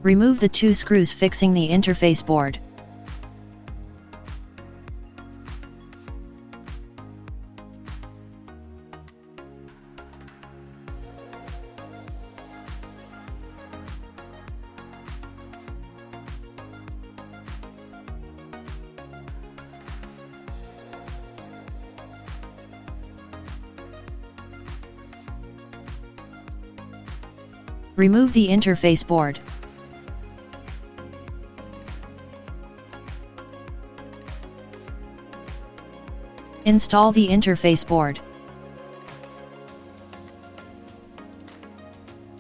Remove the 2 screws fixing the interface board. Remove the interface board. Install the interface board.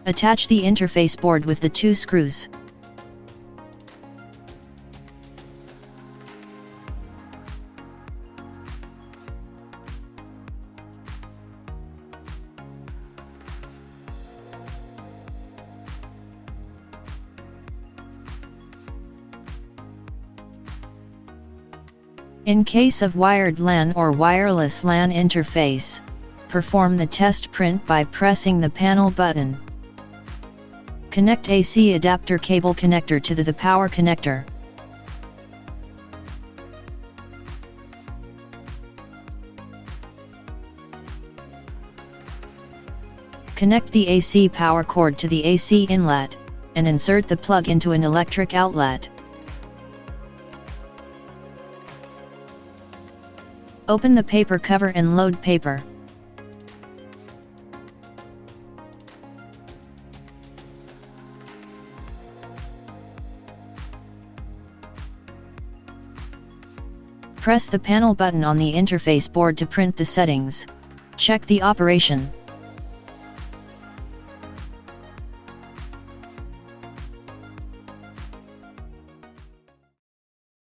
Attach the interface board with the 2 screws. In case of wired LAN or wireless LAN interface, perform the test print by pressing the panel button. Connect AC adapter cable connector to the power connector. Connect the AC power cord to the AC inlet, and insert the plug into an electric outlet. Open the paper cover and load paper. Press the panel button on the interface board to print the settings. Check the operation.